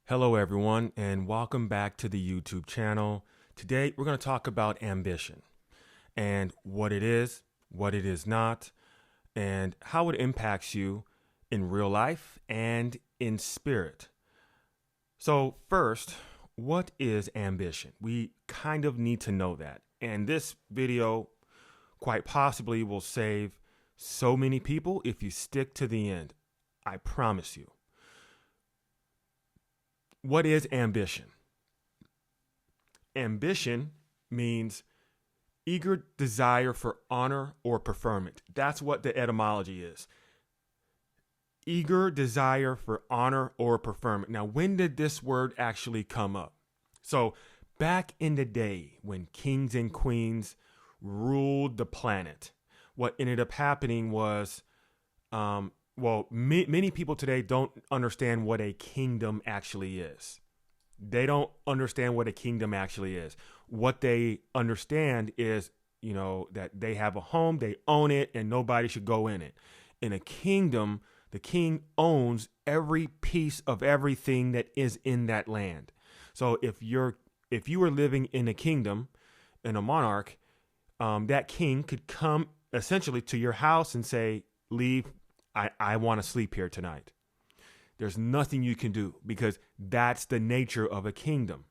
Hello, everyone, and welcome back to the YouTube channel. Today, we're going to talk about ambition and what it is not, and how it impacts you in real life and in spirit. So first, what is ambition? We kind of need to know that. And this video quite possibly will save so many people if you stick to the end. I promise you. What is ambition? Ambition means eager desire for honor or preferment. That's what the etymology is. Eager desire for honor or preferment. Now, when did this word actually come up? So, back in the day when kings and queens ruled the planet, what ended up happening was, many people today don't understand what a kingdom actually is. They don't understand what a kingdom actually is. What they understand is, that they have a home, they own it, and nobody should go in it. In a kingdom, the king owns every piece of everything that is in that land. So if you were living in a kingdom, in a monarch, that king could come essentially to your house and say, leave. I want to sleep here tonight. There's nothing you can do because that's the nature of a kingdom.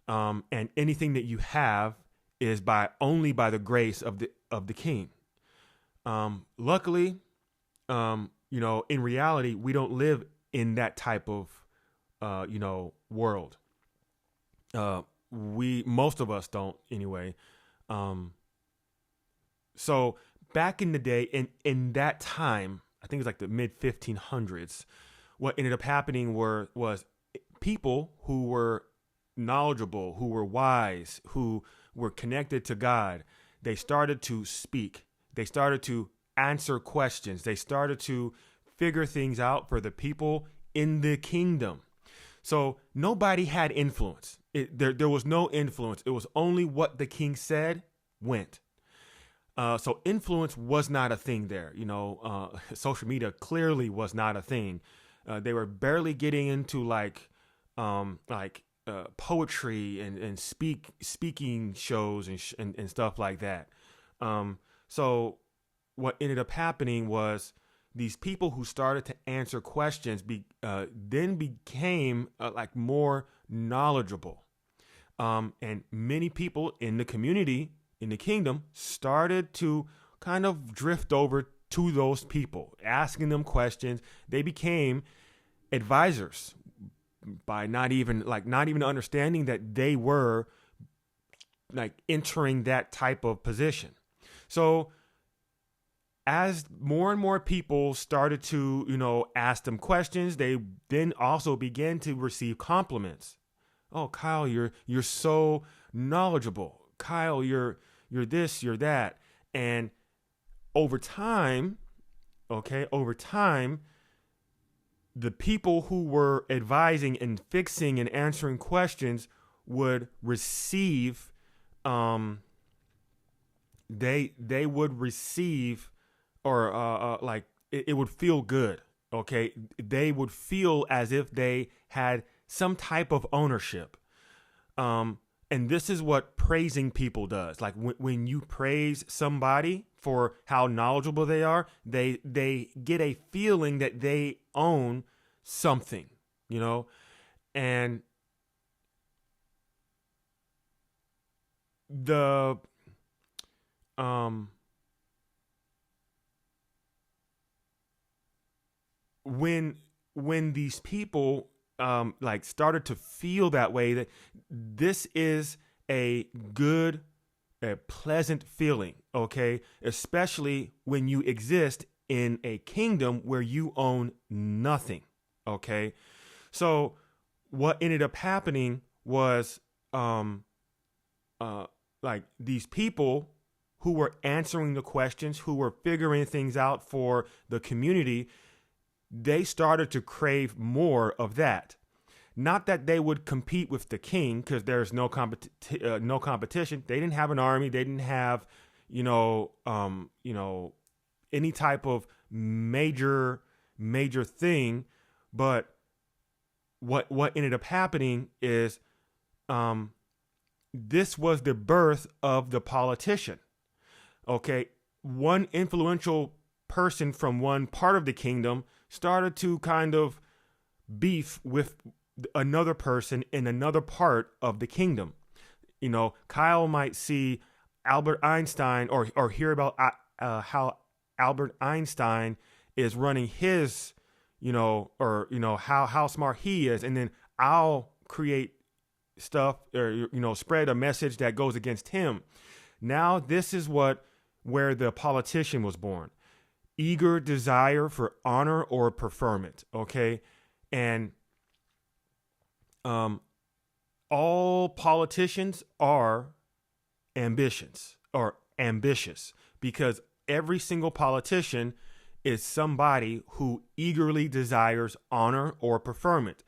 And anything that you have is only by the grace of the king. Luckily, in reality, we don't live in that type of, world. Most of us don't anyway. So back in the day, in that time, I think it was like the mid 1500s, what ended up happening was people who were knowledgeable, who were wise, who were connected to God. They started to speak. They started to answer questions. They started to figure things out for the people in the kingdom. So nobody had influence. There was no influence. It was only what the king said went. So influence was not a thing there. Social media clearly was not a thing. They were barely getting into poetry and speaking shows and stuff like that. So what ended up happening was these people who started to answer questions then became more knowledgeable. And many people in the community, in the kingdom, started to kind of drift over to those people, asking them questions. They became advisors by not even understanding that they were entering that type of position. So as more and more people started to, ask them questions, they then also began to receive compliments. Oh, Kyle, you're so knowledgeable. Kyle, you're this, you're that. And over time, the people who were advising and fixing and answering questions would receive, they would receive, or it would feel good. Okay. They would feel as if they had some type of ownership. And this is what praising people does. Like when you praise somebody for how knowledgeable they are, they get a feeling that they own something, and the when these people started to feel that way, that this is a pleasant feeling, okay? Especially when you exist in a kingdom where you own nothing, okay? So what ended up happening was these people who were answering the questions, who were figuring things out for the community, they started to crave more of that. Not that they would compete with the king, because there's no competition. They didn't have an army. They didn't have, any type of major thing. But what ended up happening is this was the birth of the politician. Okay, one influential person from one part of the kingdom started to kind of beef with another person in another part of the kingdom. Kyle might see Albert Einstein or hear about how Albert Einstein is running his, how smart he is. And then I'll create stuff or, spread a message that goes against him. Now, this is where the politician was born. Eager desire for honor or preferment. Okay. And, all politicians are ambitious because every single politician is somebody who eagerly desires honor or preferment.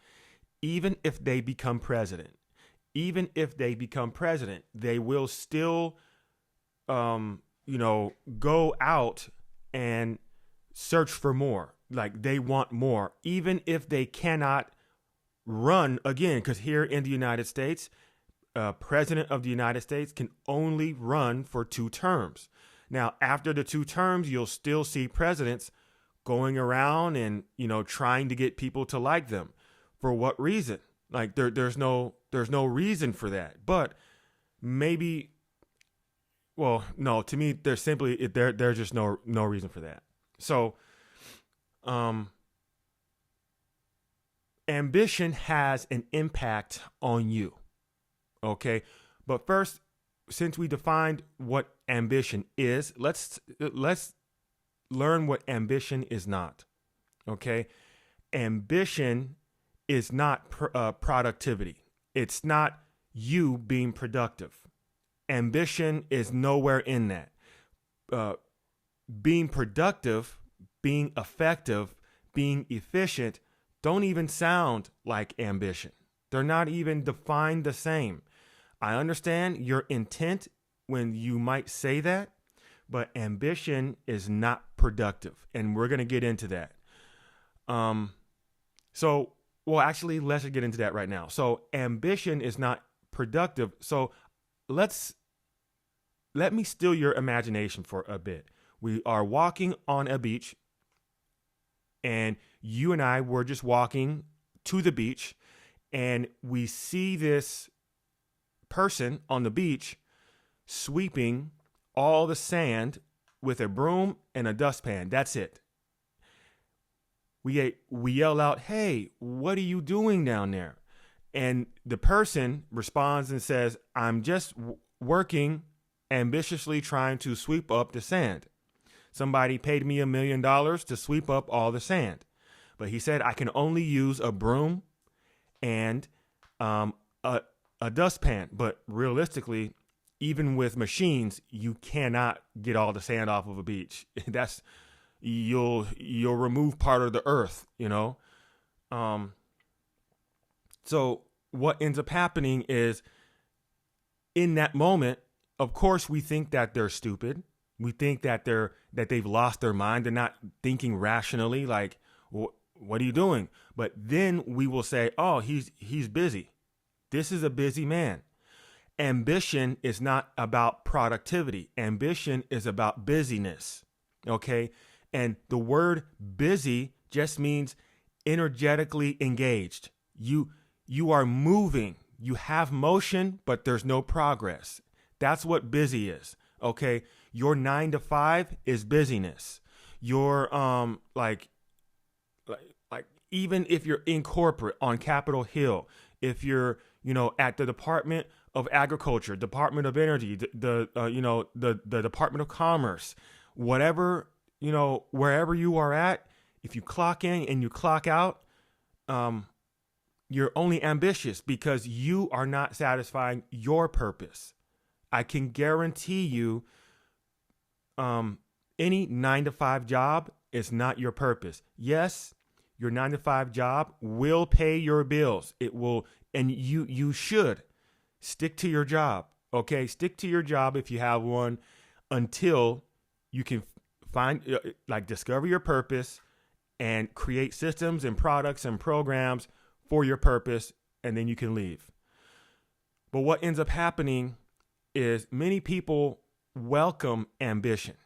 Even if they become president, they will still, go out and search for more. Like they want more, even if they cannot run again, because here in the United States, president of the United States can only run for 2 terms. Now, after the 2 terms, you'll still see presidents going around and, trying to get people to like them. For what reason? Like there's no reason for that. But maybe, well, no, to me, there's just no reason for that. So, ambition has an impact on you. Okay. But first, since we defined what ambition is, let's learn what ambition is not. Okay. Ambition is not productivity. It's not you being productive. Ambition is nowhere in that. Being productive, being effective, being efficient don't even sound like ambition. They're not even defined the same. I understand your intent when you might say that, but ambition is not productive. And we're going to get into that. Actually, let's get into that right now. So ambition is not productive. So let me steal your imagination for a bit. We are walking on a beach, and you and I were just walking to the beach, and we see this person on the beach sweeping all the sand with a broom and a dustpan. That's it. We yell out, "Hey, what are you doing down there?" And the person responds and says, "I'm just working, ambitiously trying to sweep up the sand. Somebody paid me $1 million to sweep up all the sand." But he said, "I can only use a broom and a dustpan." But realistically, even with machines, you cannot get all the sand off of a beach. You'll remove part of the earth, So what ends up happening is, in that moment, of course, we think that they're stupid. We think that they've lost their mind. They're not thinking rationally. Like, what are you doing? But then we will say, "Oh, he's busy. This is a busy man." Ambition is not about productivity. Ambition is about busyness. Okay. And the word busy just means energetically engaged. You are moving. You have motion, but there's no progress. That's what busy is. Okay. Your 9 to 5 is busyness. Your like even if you're in corporate on Capitol Hill, if you're at the Department of Agriculture, Department of Energy, the Department of Commerce, whatever, wherever you are at, if you clock in and you clock out, you're only ambitious because you are not satisfying your purpose. I can guarantee you, any 9 to 5 job is not your purpose. Yes, your 9 to 5 job will pay your bills. It will, and you should stick to your job. Okay, stick to your job if you have one until you can discover your purpose and create systems and products and programs for your purpose, and then you can leave. But what ends up happening is many people welcome ambition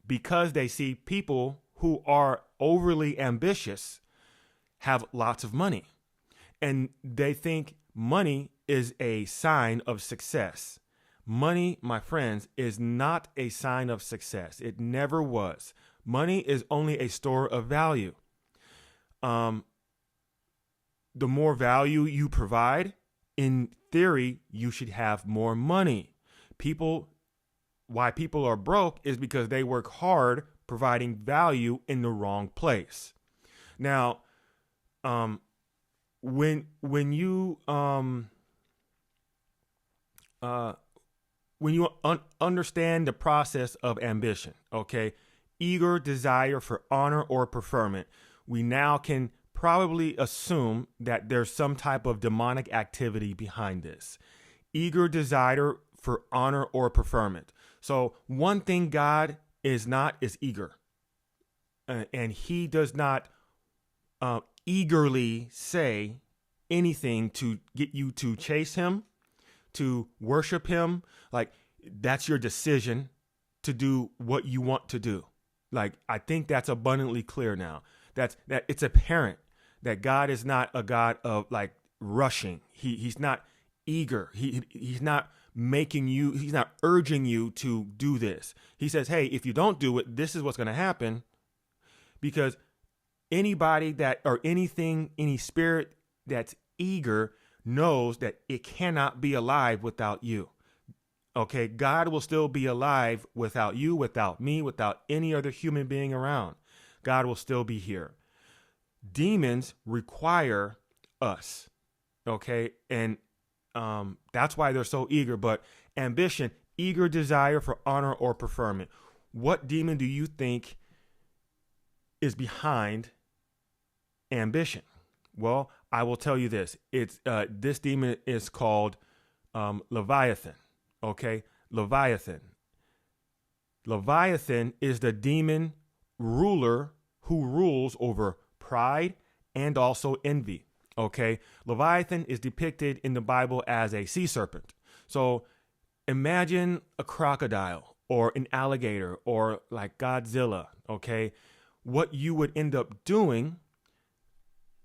because they see people who are overly ambitious have lots of money. And they think money is a sign of success. Money, my friends, is not a sign of success. It never was. Money is only a store of value. The more value you provide, in theory, you should have more money. Why people are broke is because they work hard providing value in the wrong place. Now, when you understand the process of ambition, okay, eager desire for honor or preferment, we now can probably assume that there's some type of demonic activity behind this. Eager desire for honor or preferment. So one thing God is not is eager. And he does not eagerly say anything to get you to chase him, to worship him. Like, that's your decision to do what you want to do. Like, I think that's abundantly clear now. That it's apparent that God is not a God of like rushing. He's not eager. He's not he's not urging you to do this. He says, hey, if you don't do it, this is what's going to happen. Because anybody any spirit that's eager knows that it cannot be alive without you. Okay, God will still be alive without you, without me, without any other human being around. God will still be here. Demons require us, okay? And that's why they're so eager. But ambition, eager desire for honor or preferment. What demon do you think is behind ambition? Well, I will tell you this. It's this demon is called Leviathan. Okay, Leviathan. Leviathan is the demon ruler who rules over pride and also envy. Okay, Leviathan is depicted in the Bible as a sea serpent. So imagine a crocodile or an alligator or like Godzilla. Okay, what you would end up doing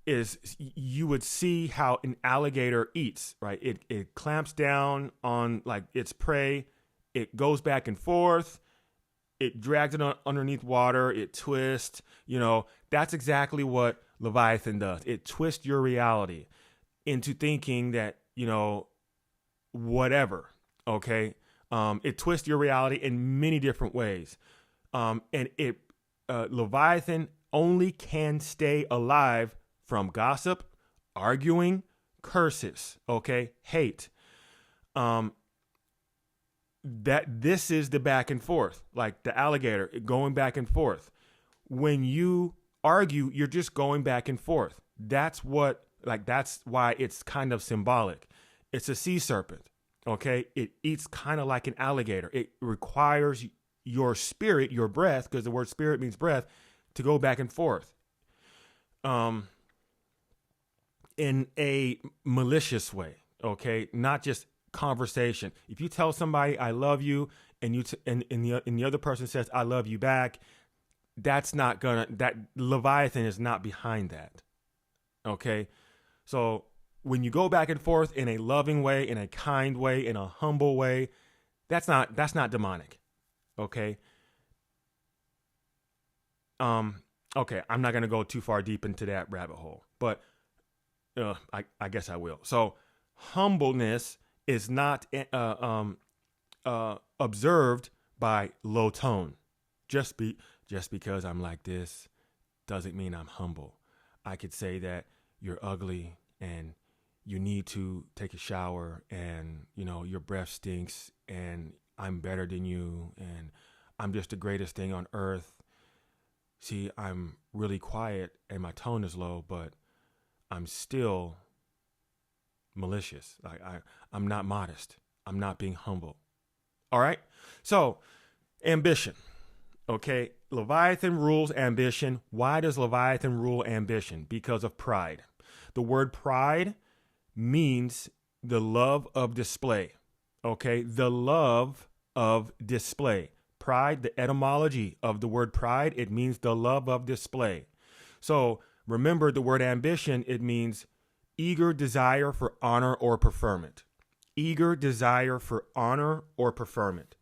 is you would see how an alligator eats, right? It clamps down on like its prey. It goes back and forth. It drags it underneath water. It twists. That's exactly what Leviathan does. It twists your reality into thinking that, whatever, okay? It twists your reality in many different ways. And Leviathan only can stay alive from gossip, arguing, curses, okay, hate. This is the back and forth, like the alligator going back and forth. When you argue, you're just going back and forth. That's why it's kind of symbolic. It's a sea serpent, okay? It eats kind of like an alligator. It requires your spirit, your breath, because the word spirit means breath, to go back and forth. In a malicious way, okay? Not just conversation. If you tell somebody I love you and the other person says I love you back, that Leviathan is not behind that. Okay? So when you go back and forth in a loving way, in a kind way, in a humble way, that's not demonic. Okay? Okay, I'm not going to go too far deep into that rabbit hole, but I guess I will. So humbleness is not observed by low tone. Just because I'm like this doesn't mean I'm humble. I could say that you're ugly and you need to take a shower and, your breath stinks and I'm better than you and I'm just the greatest thing on earth. See, I'm really quiet and my tone is low, but I'm still malicious. Like I'm not modest. I'm not being humble. All right. So ambition. Okay. Leviathan rules ambition. Why does Leviathan rule ambition? Because of pride. The word pride means the love of display. Okay, the love of display. Pride, the etymology of the word pride, it means the love of display. So remember the word ambition, it means eager desire for honor or preferment. Eager desire for honor or preferment.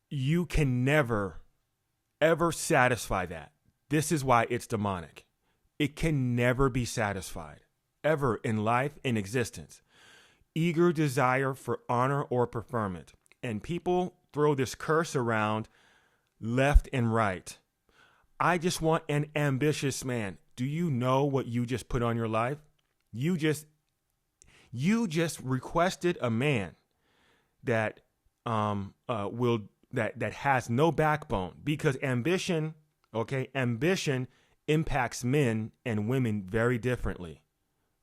You can never, ever satisfy that. This is why it's demonic. It can never be satisfied, ever in life, in existence. Eager desire for honor or preferment. And people throw this curse around left and right. I just want an ambitious man. Do you know what you just put on your life? You just requested a man that that has no backbone, because ambition impacts men and women very differently.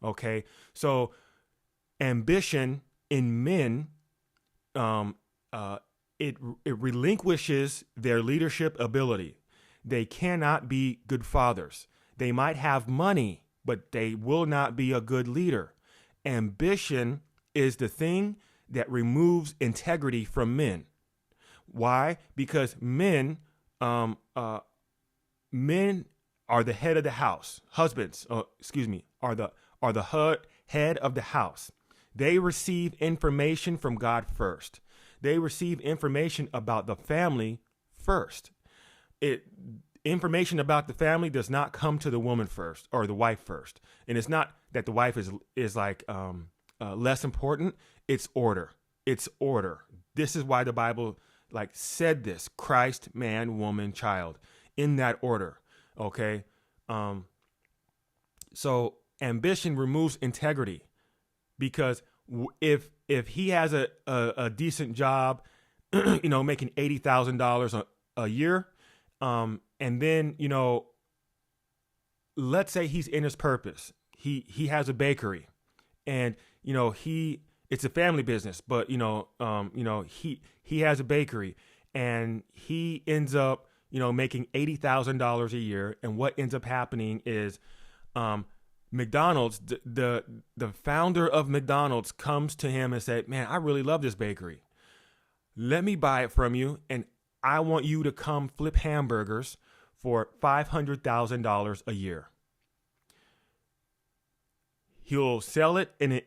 Okay, so ambition in men, it relinquishes their leadership ability. They cannot be good fathers. They might have money, but they will not be a good leader. Ambition is the thing that removes integrity from men. Why? Because men are the head of the house. Husbands, are the head of the house. They receive information from God first. They receive information about the family first. Information about the family does not come to the woman first or the wife first. And it's not that the wife is like less important. It's order. It's order. This is why the Bible said this: Christ, man, woman, child, in that order. Okay. So ambition removes integrity, because if he has a decent job, making $80,000 a year, and then, let's say he's in his purpose. He has a bakery, and, it's a family business, but, he has a bakery, and he ends up, making $80,000 a year. And what ends up happening is, McDonald's, the founder of McDonald's comes to him and said, "Man, I really love this bakery. Let me buy it from you, and I want you to come flip hamburgers for $500,000 a year." He'll sell it in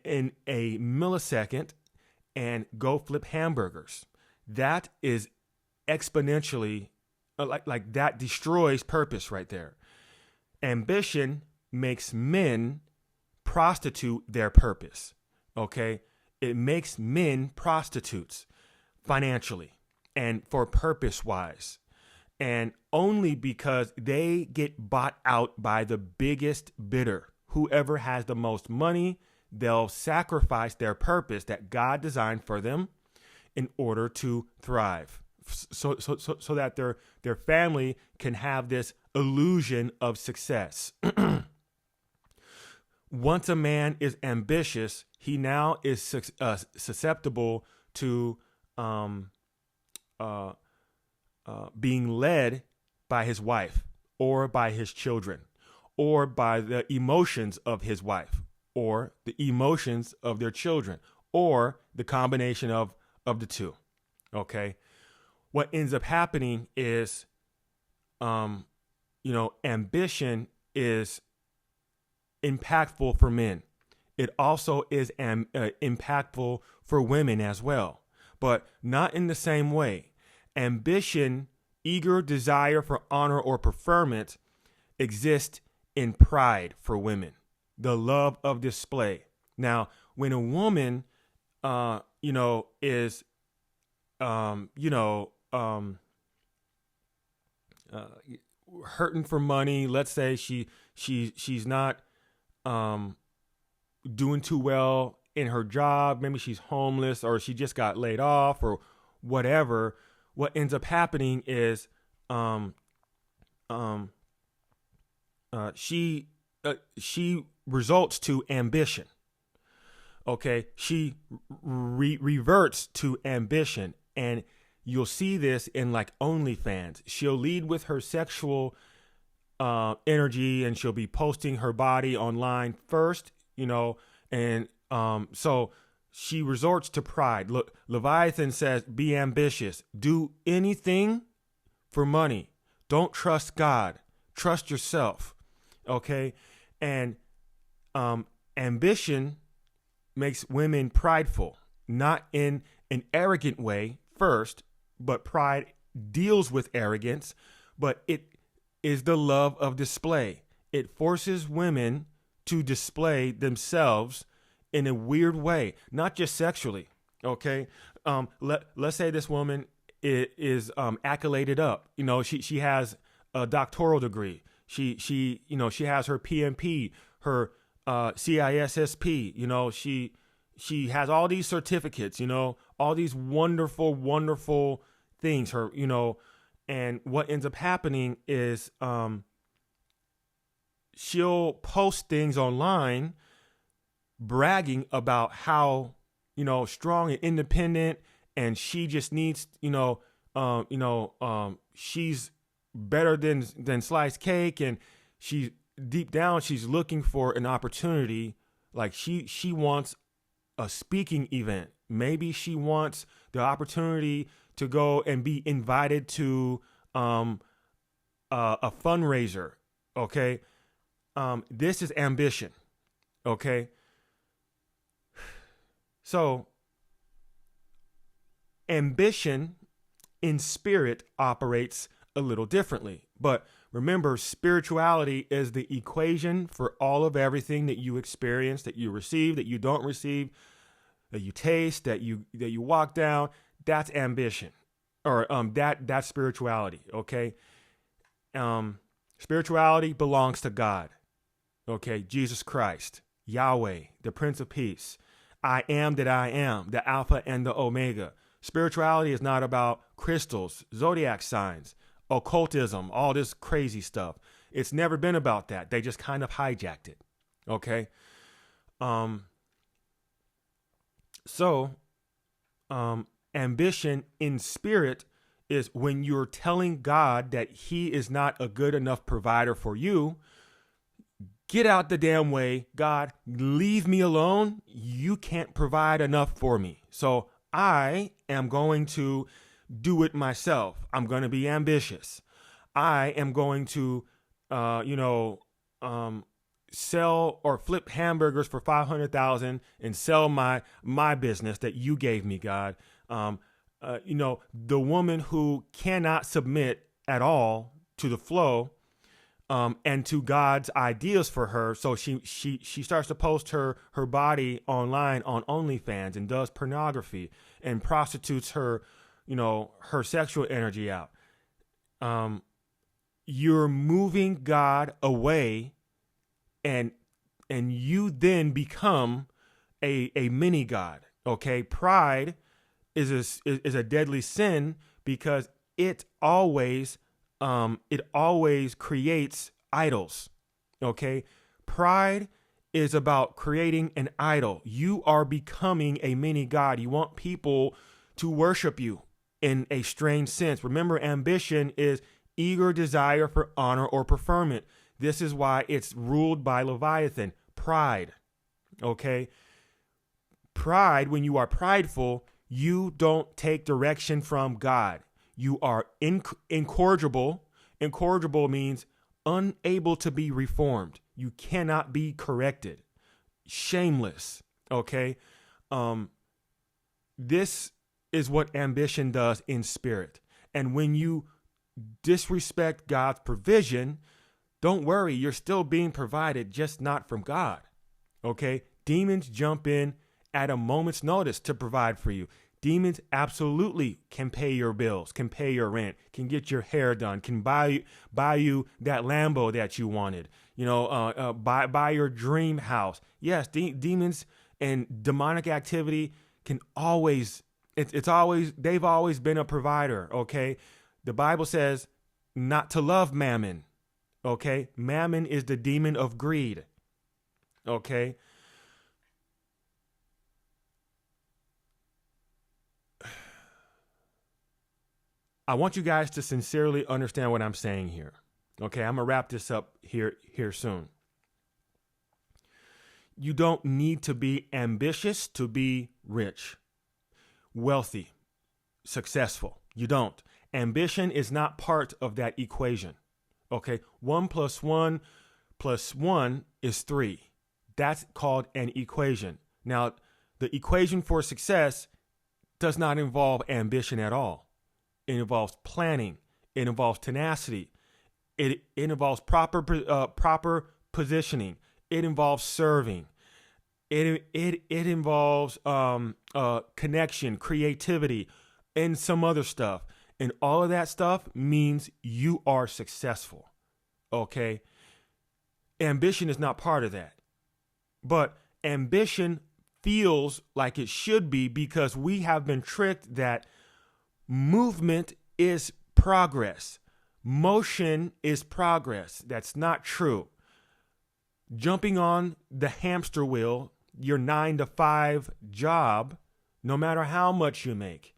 a millisecond and go flip hamburgers. That is exponentially, like that destroys purpose right there. Ambition makes men prostitute their purpose. Okay? It makes men prostitutes financially and for purpose wise. And only because they get bought out by the biggest bidder. Whoever has the most money, they'll sacrifice their purpose that God designed for them in order to thrive. So that their family can have this illusion of success. Once a man is ambitious, he now is susceptible to being led by his wife or by his children or by the emotions of his wife or the emotions of their children or the combination of the two. Okay. What ends up happening is, ambition is impactful for men. It also is impactful for women as well, but not in the same way. Ambition, eager desire for honor or preferment, exists in pride for women, the love of display. Now, when a woman, is, hurting for money, let's say she's not doing too well in her job, maybe she's homeless or she just got laid off or whatever, what ends up happening is she results to ambition. Okay, she reverts to ambition, and you'll see this in like OnlyFans. She'll lead with her sexual energy, and she'll be posting her body online first, and so she resorts to pride. Look, Leviathan says, be ambitious, do anything for money. Don't trust God, trust yourself. Okay. And ambition makes women prideful, not in an arrogant way first, but pride deals with arrogance, but it is the love of display. It forces women to display themselves in a weird way, not just sexually. Okay. Let's say this woman is accoladed up. She has a doctoral degree. She has her PMP, her CISSP. She has all these certificates. All these wonderful, wonderful things. And what ends up happening is she'll post things online bragging about how strong and independent, and she just needs she's better than sliced cake, and she deep down she's looking for an opportunity. Like she wants a speaking event. Maybe she wants the opportunity to go and be invited to a fundraiser. Okay. This is ambition. Okay. So ambition in spirit operates a little differently. But remember, spirituality is the equation for all of everything that you experience, that you receive, that you don't receive, that you taste, that you walk down. That's ambition, or that's spirituality. Okay. Spirituality belongs to God. Okay. Jesus Christ, Yahweh, the Prince of Peace. I am that I am, the Alpha and the Omega. Spirituality is not about crystals, zodiac signs, occultism, all this crazy stuff. It's never been about that. They just kind of hijacked it. Okay. Ambition in spirit is when you're telling God that he is not a good enough provider for you. Get out the damn way, God, leave me alone. You can't provide enough for me. So I am going to do it myself. I'm going to be ambitious. I am going to, sell or flip hamburgers for 500,000 and sell my business that you gave me, God. The woman who cannot submit at all to the flow, and to God's ideas for her. So she starts to post her body online on OnlyFans and does pornography and prostitutes her sexual energy out. You're moving God away, and you then become a mini God. Okay. Pride is a deadly sin because it always creates idols. Okay. Pride is about creating an idol. You are becoming a mini God. You want people to worship you in a strange sense. Remember, ambition is eager desire for honor or preferment. This is why it's ruled by Leviathan, pride. Okay. Pride, when you are prideful, you don't take direction from God. You are incorrigible. Incorrigible means unable to be reformed. You cannot be corrected. Shameless. Okay. This is what ambition does in spirit. And when you disrespect God's provision, don't worry. You're still being provided, just not from God. Okay. Demons jump in at a moment's notice to provide for you. Demons absolutely can pay your bills, can pay your rent, can get your hair done, can buy you that Lambo that you wanted, buy your dream house. Yes, demons and demonic activity can always, they've always been a provider, okay? The Bible says not to love mammon, okay? Mammon is the demon of greed, okay? I want you guys to sincerely understand what I'm saying here. Okay, I'm gonna wrap this up here soon. You don't need to be ambitious to be rich, wealthy, successful. You don't. Ambition is not part of that equation. Okay, 1 + 1 + 1 is 3. That's called an equation. Now, the equation for success does not involve ambition at all. It involves planning. It involves tenacity. It involves proper positioning. It involves serving. It involves connection, creativity, and some other stuff. And all of that stuff means you are successful. Okay? Ambition is not part of that. But ambition feels like it should be because we have been tricked that movement is progress. Motion is progress. That's not true. Jumping on the hamster wheel, your 9-to-5 job, no matter how much you make,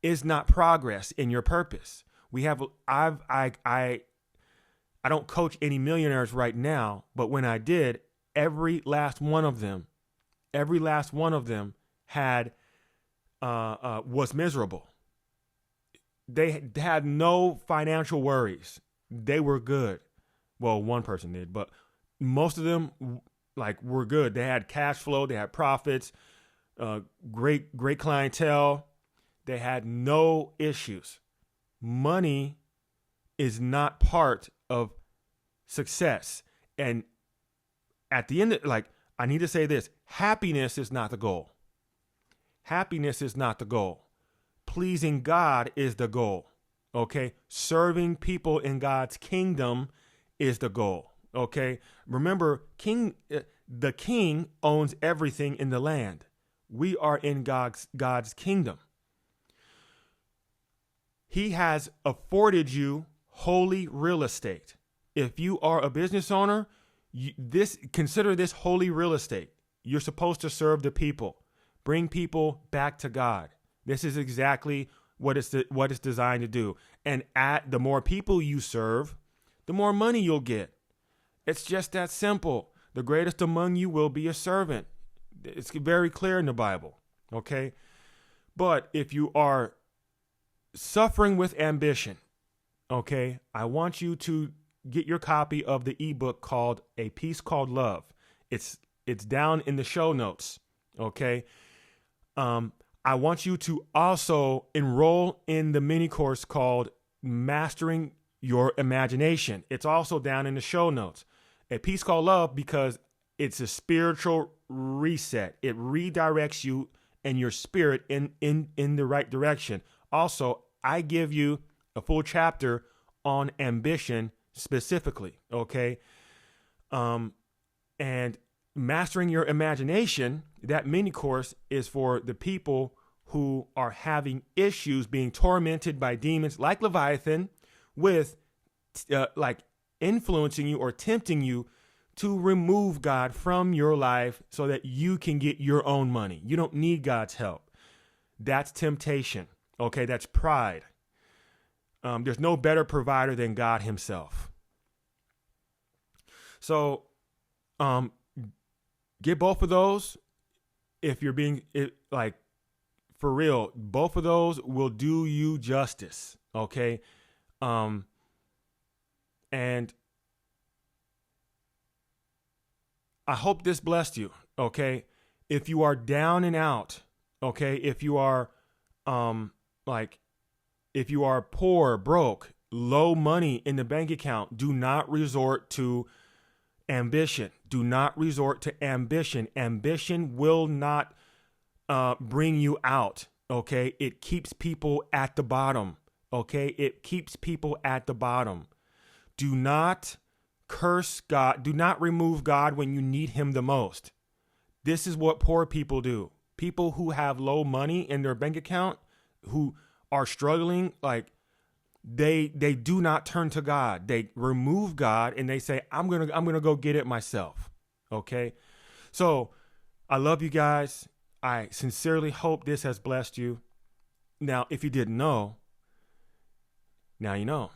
is not progress in your purpose. I don't coach any millionaires right now, but when I did, every last one of them had was miserable. They had no financial worries. They were good. Well, one person did, but most of them were good. They had cash flow. They had profits. Great clientele. They had no issues. Money is not part of success. And at the end, I need to say this: happiness is not the goal. Happiness is not the goal. Pleasing God is the goal. Okay? Serving people in God's kingdom is the goal. Okay? Remember, the king owns everything in the land. We are in God's kingdom. He has afforded you holy real estate. If you are a business owner, consider this holy real estate. You're supposed to serve the people, bring people back to God. This is exactly what it's designed to do. And the more people you serve, the more money you'll get. It's just that simple. The greatest among you will be a servant. It's very clear in the Bible. Okay? But if you are suffering with ambition, okay, I want you to get your copy of the ebook called A Peace Called Love. It's down in the show notes. Okay? I want you to also enroll in the mini course called Mastering Your Imagination. It's also down in the show notes. A Peace Called Love, because it's a spiritual reset. It redirects you and your spirit in the right direction. Also, I give you a full chapter on ambition specifically, okay? And Mastering Your Imagination, that mini course is for the people who are having issues being tormented by demons like Leviathan with influencing you or tempting you to remove God from your life so that you can get your own money. You don't need God's help. That's temptation. Okay, that's pride. There's no better provider than God himself. So, get both of those. If you're being for real, both of those will do you justice. Okay. And I hope this blessed you. Okay. If you are down and out, okay. If you are, if you are poor, broke, low money in the bank account, do not resort to ambition. Do not resort to ambition. Ambition will not bring you out. Okay. It keeps people at the bottom. Okay. It keeps people at the bottom. Do not curse God. Do not remove God when you need him the most. This is what poor people do. People who have low money in their bank account, who are struggling, they do not turn to God. They remove God and they say, I'm gonna go get it myself. Okay. So I love you guys. I sincerely hope this has blessed you. Now, if you didn't know, now you know.